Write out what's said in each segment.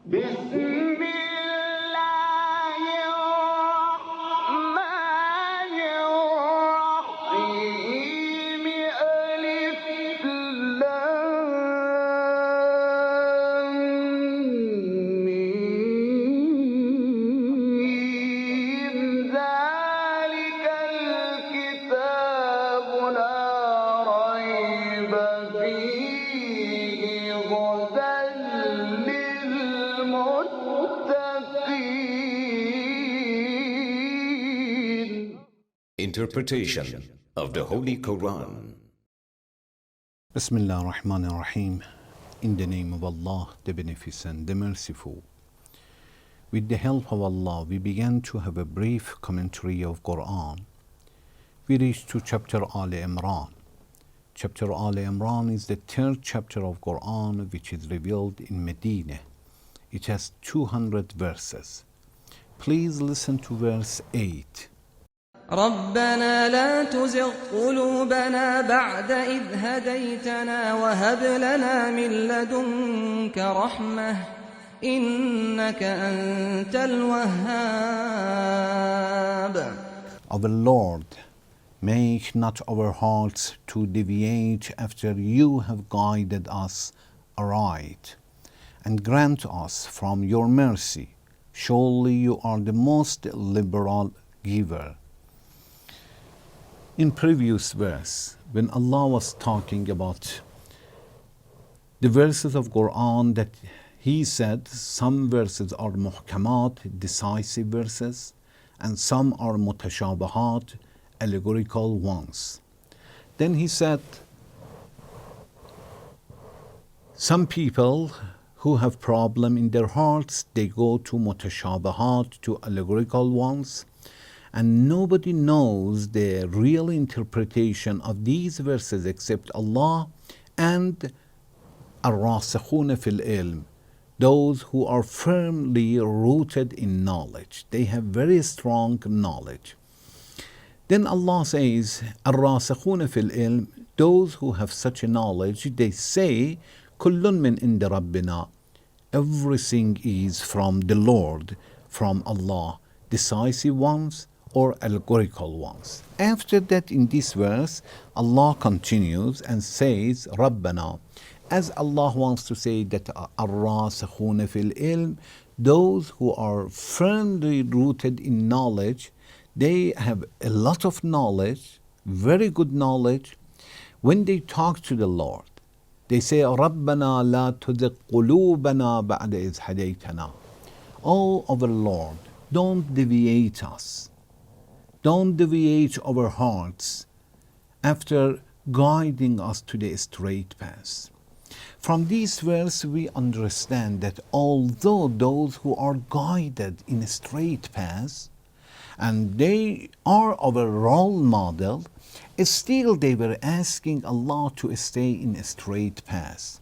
بسم الله الرحمن الرحيم ألف لام ميم ذلك الكتاب لا ريب فيه هدى للمتقين. Interpretation of the Holy Quran. Bismillah ar-Rahman ar-Rahim. In the name of Allah, the Beneficent, the Merciful. With the help of Allah, we began to have a brief commentary of Quran. We reached to chapter Ale-Imran. Chapter Ale-Imran is the third chapter of Quran which is revealed in Medina. It has 200 verses. Please listen to verse 8. ربنا لا تزغ قلوبنا بعد إذ هديتنا وهب لنا من لدنك رحمة إنك أنت الوهاب. Our Lord, make not our hearts to deviate after you have guided us aright, and grant us from your mercy. Surely you are the most liberal giver. In previous verse, when Allah was talking about the verses of Quran, that He said some verses are muhkamat, decisive verses, and some are mutashabahat, allegorical ones. Then He said some people who have problem in their hearts, they go to mutashabahat, to allegorical ones, and nobody knows the real interpretation of these verses except Allah and ar-rasikhun fil ilm, those who are firmly rooted in knowledge. They have very strong knowledge. Then Allah says, ar-rasikhun fil ilm, those who have such a knowledge, they say, kullun min inda rabbina, everything is from the Lord, from Allah, decisive ones or allegorical ones. After that, in this verse, Allah continues and says, Rabbana, as Allah wants to say that ar-rasikhun fil ilm, those who are firmly rooted in knowledge, they have a lot of knowledge, very good knowledge. When they talk to the Lord, they say, Rabbana la tuzigh qulubana ba'da iz hadaytana. Oh, our Lord, don't deviate us. Don't deviate our hearts after guiding us to the straight path. From this verse, we understand that although those who are guided in a straight path, and they are our role model, still they were asking Allah to stay in a straight path.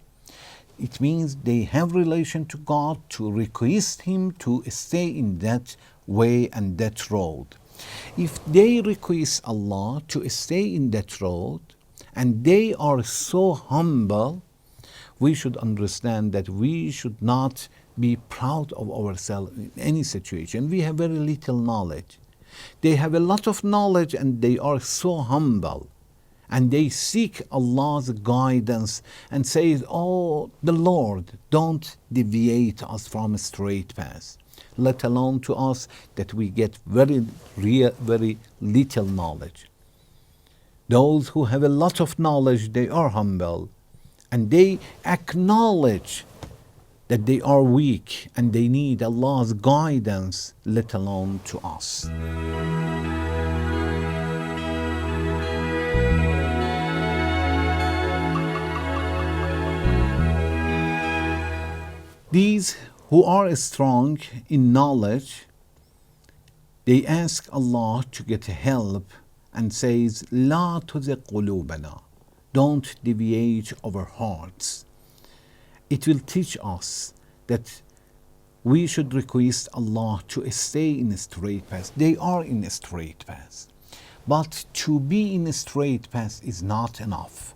It means they have relation to God, to request Him to stay in that way and that road. If they request Allah to stay in that road, and they are so humble, we should understand that we should not be proud of ourselves in any situation. We have very little knowledge. They have a lot of knowledge and they are so humble. And they seek Allah's guidance and say, oh, the Lord, don't deviate us from a straight path. Let alone to us that we get very little knowledge. Those who have a lot of knowledge, they are humble. And they acknowledge that they are weak and they need Allah's guidance, let alone to us. These who are strong in knowledge, they ask Allah to get help and says, La tuzigh qulubana, don't deviate our hearts. It will teach us that we should request Allah to stay in a straight path. They are in a straight path. But to be in a straight path is not enough.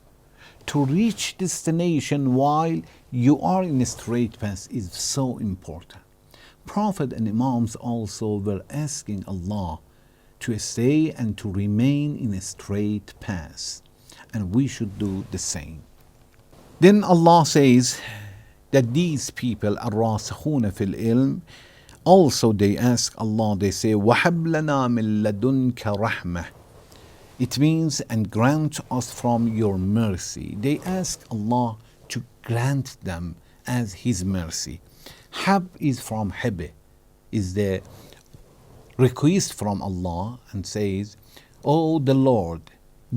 To reach destination while you are in a straight path is so important. Prophet and Imams also were asking Allah to stay and to remain in a straight path, and we should do the same. Then Allah says that these people, الراسخون في العلم, also they ask Allah, they say, وَهَبْ لَنَا مِن لَدُنْكَ رَحْمَةً. It means, and grant us from your mercy. They ask Allah to grant them as His mercy. Hab is from Hebe, is the request from Allah, and says, Oh the Lord,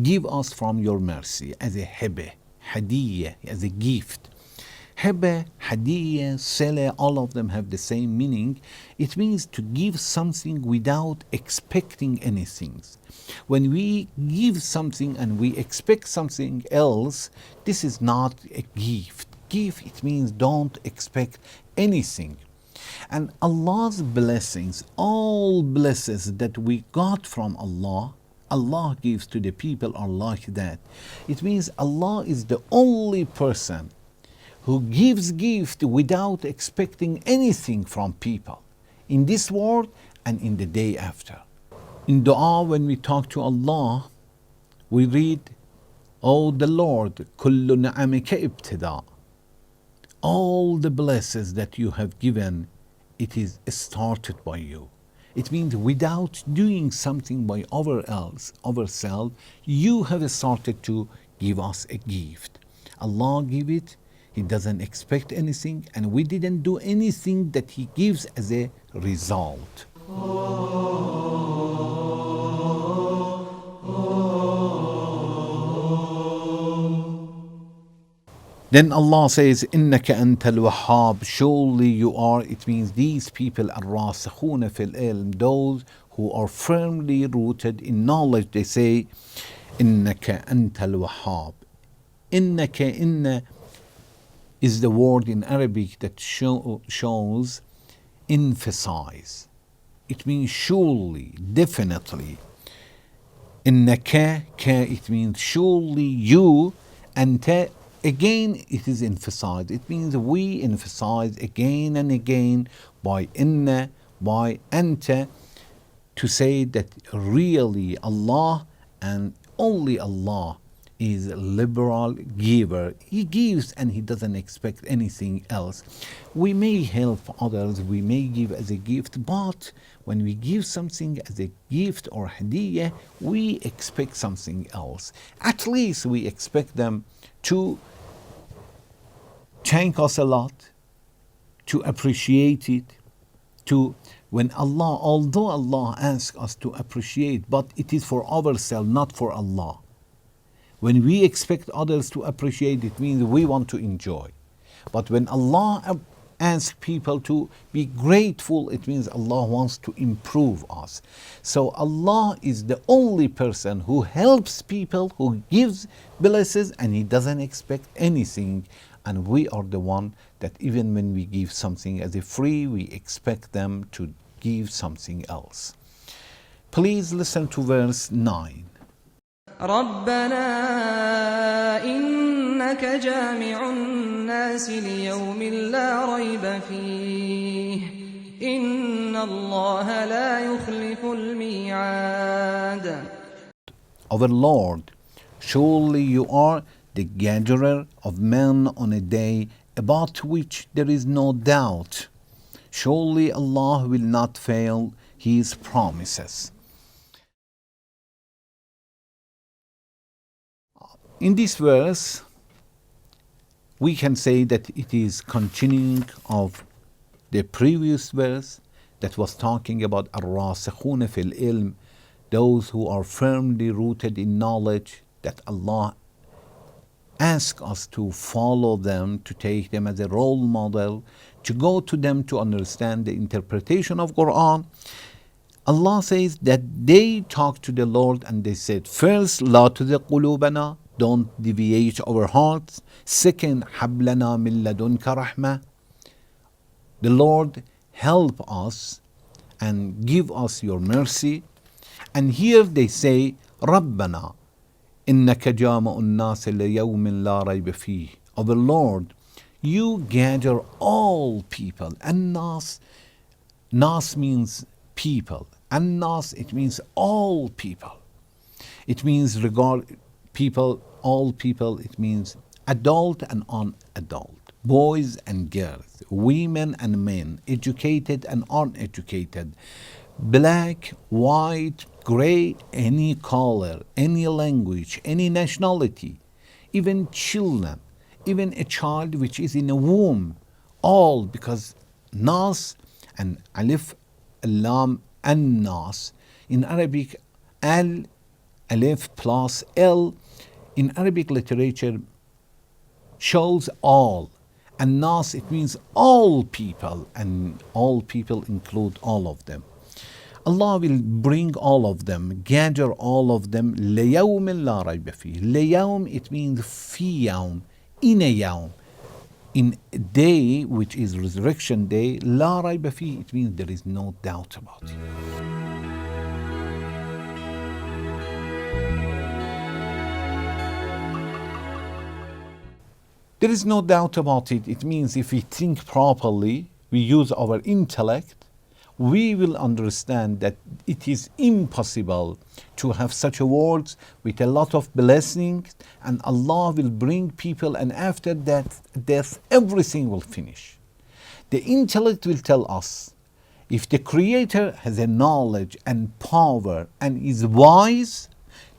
give us from your mercy as a Hebe, Hadiyah, as a gift. Hebe, Hadiyah, Sele, all of them have the same meaning. It means to give something without expecting anything. When we give something and we expect something else, this is not a gift. Give, it means don't expect anything. And Allah's blessings, all blessings that we got from Allah, Allah gives to the people are like that. It means Allah is the only person who gives gift without expecting anything from people in this world and in the day after. In dua, when we talk to Allah, we read, Oh the Lord, kullu ni'amika ibtida. All the blessings that you have given, it is started by you. It means without doing something by ourselves, you have started to give us a gift. Allah give it, He doesn't expect anything, and we didn't do anything that He gives as a result. Then Allah says, إِنَّكَ أَنْتَ الْوَهَّابِ. Surely you are, it means these people, الرَّاسِخُونَ فِي الْعِلْمِ, those who are firmly rooted in knowledge. They say, إِنَّكَ أَنْتَ الْوَهَّابِ. Inna is the word in Arabic that shows emphasize. It means surely, definitely. Innaka, it means surely you, anta, again it is emphasized. It means we emphasize again and again by inna, by anta, to say that really Allah and only Allah is a liberal giver. He gives and He doesn't expect anything else. We may help others, we may give as a gift, but when we give something as a gift or hadiyah, we expect something else. At least we expect them to thank us a lot, to appreciate it, to when Allah, although Allah asks us to appreciate, but it is for ourselves, not for Allah. When we expect others to appreciate, it means we want to enjoy. But when Allah asks people to be grateful, it means Allah wants to improve us. So Allah is the only person who helps people, who gives blessings, and He doesn't expect anything. And we are the one that even when we give something as a free, we expect them to give something else. Please listen to verse 9. ربنا إنك جامع الناس ليوم لا ريب فيه إن الله لا يخلف الميعاد. Our Lord, surely you are the gatherer of men on a day about which there is no doubt. Surely Allah will not fail His promises. In this verse, we can say that it is continuing of the previous verse that was talking about الراسخون في العلم, those who are firmly rooted in knowledge, that Allah asks us to follow them, to take them as a role model, to go to them to understand the interpretation of Quran. Allah says that they talked to the Lord and they said, first, لا تزغ قلوبنا, don't deviate our hearts. Second, هب لنا من لدنك رحمة, the Lord help us and give us your mercy. And here they say, ربنا إنك جامع الناس ليوم لا ريب فيه. Our Lord, You gather all people. Nas means people. Nas, it means all people. It means all people. It means adult and unadult, boys and girls, women and men, educated and uneducated, black, white, gray, any color, any language, any nationality, even children, even a child which is in a womb, all, because Nas and Alif, Lam, and Nas, in Arabic, Al, Alif plus L, in Arabic literature shows all. And Nas, it means all people, and all people include all of them. Allah will bring all of them, gather all of them, لِيَوْمٍ لَا رَيْبَ فِيهِ. لِيَوْم, it means في يوم, in a yawm, in a day which is resurrection day. لا ريب فيه, it means there is no doubt about it. There is no doubt about it. It means if we think properly, we use our intellect, we will understand that it is impossible to have such a world with a lot of blessings, and Allah will bring people, and after that death everything will finish. The intellect will tell us, if the Creator has a knowledge and power and is wise,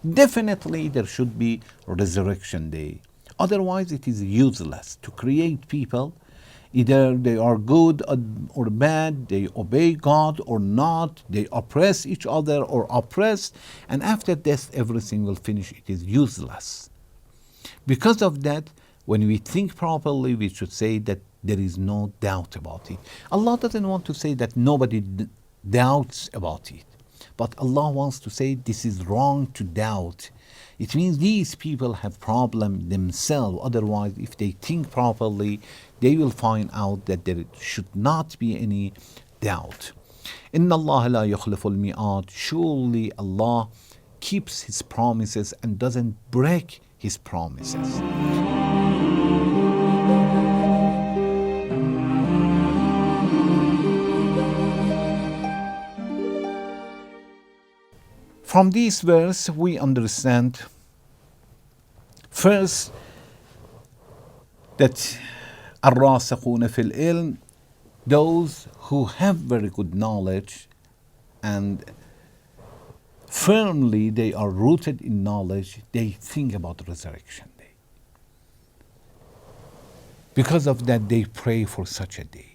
definitely there should be resurrection day. Otherwise it is useless to create people. Either they are good or bad, they obey God or not, they oppress each other or oppress, and after death everything will finish. It is useless. Because of that, when we think properly, we should say that there is no doubt about it. Allah doesn't want to say that nobody doubts about it, but Allah wants to say this is wrong to doubt. It means these people have problem themselves. Otherwise, if they think properly, they will find out that there should not be any doubt. Inna Allah la yukhliful mi'ad. Surely Allah keeps His promises and doesn't break His promises. From this verse, we understand first that الراسخون في العلم, those who have very good knowledge and firmly they are rooted in knowledge, they think about resurrection day. Because of that, they pray for such a day.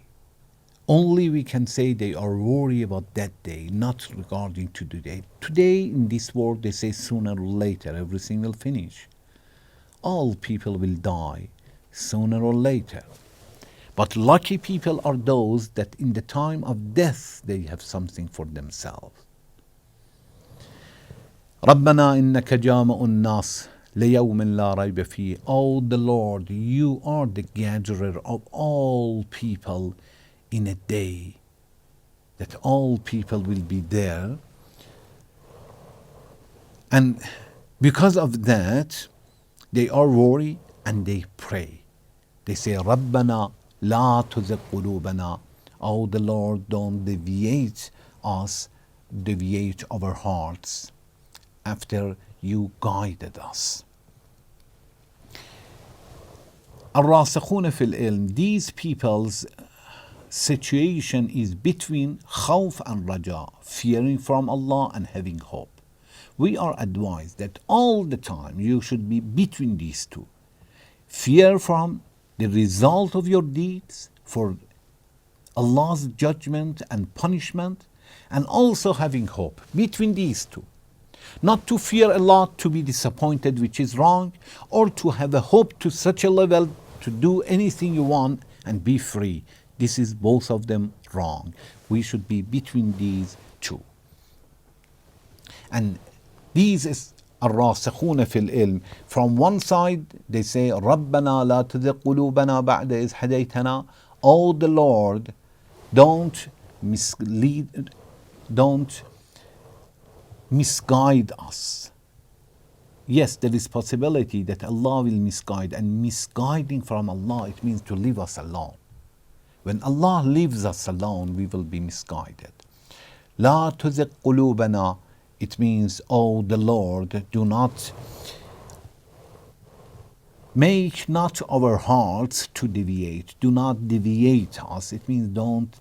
Only we can say they are worried about that day, not regarding to today. Today in this world, they say sooner or later everything will finish. All people will die sooner or later. But lucky people are those that in the time of death they have something for themselves. رَبَّنَا إِنَّكَ جَامِعُ النَّاسِ لِيَوْمٍ لَا رَيْبَ فِيهِ. Oh the Lord, you are the gatherer of all people in a day that all people will be there. And because of that, they are worried and they pray. They say, رَبَّنَا لَا تُزِغْ قُلُوبَنَا. Oh the Lord, don't deviate us, deviate our hearts after you guided us. الراسخون في العلم, these people's situation is between khawf and raja, fearing from Allah and having hope. We are advised that all the time you should be between these two. Fear from the result of your deeds, for Allah's judgment and punishment, and also having hope between these two. Not to fear a lot to be disappointed, which is wrong, or to have a hope to such a level to do anything you want and be free. This is both of them wrong. We should be between these two. And these is الراسخون في العلم. From one side they say ربنا لا تزغ قلوبنا بعد إذ هديتنا. Oh the Lord, don't misguide us Yes, there is possibility that Allah will misguide, and misguiding from Allah, it means to leave us alone. When Allah leaves us alone, we will be misguided. La tuzigh qulubana, it means, oh the Lord, do not make not our hearts to deviate. Do not deviate us. It means don't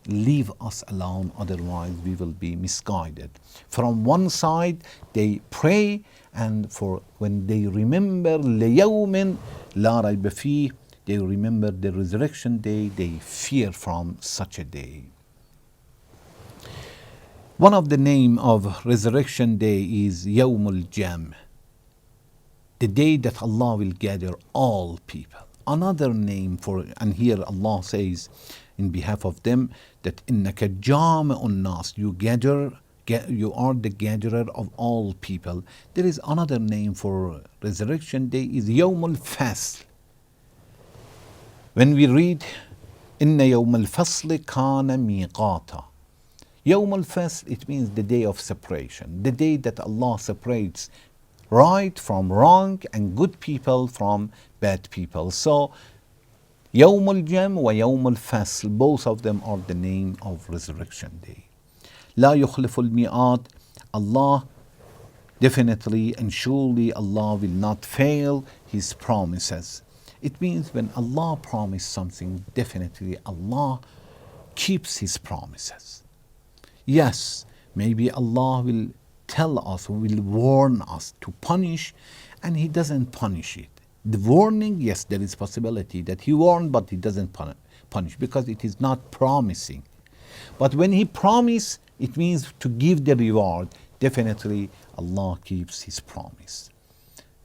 leave us alone, otherwise we will be misguided. From one side, they pray, and for when they remember لِيَوْمٍ لَا رَيْبَ فِيهِ, they remember the resurrection day, they fear from such a day. One of the name of resurrection day is Yawmul Jam, the day that Allah will gather all people. Another name for, and here Allah says in behalf of them that إِنَّكَ جَامِعُ النَّاسِ, you are the gatherer of all people. There is another name for resurrection day is Yawmul Fasl. When we read إِنَّ يَوْمَ الْفَصْلِ كَانَ مِيقَاتًا, Yawmul Fasl, it means the day of separation, the day that Allah separates right from wrong and good people from bad people. So Yawmul Jam wa Yawmul Fasl, both of them are the name of resurrection day. La yukhliful mi'ad, Allah definitely and surely Allah will not fail His promises. It means when Allah promised something, definitely Allah keeps His promises. Yes, maybe Allah will tell us, will warn us to punish, and He doesn't punish it. The warning, yes, there is possibility that He warned, but He doesn't punish because it is not promising. But when He promised, it means to give the reward. Definitely Allah keeps His promise.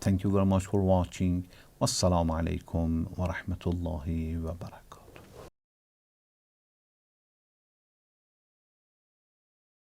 Thank you very much for watching. Wassalamu alaikum wa rahmatullahi wa barakatuh.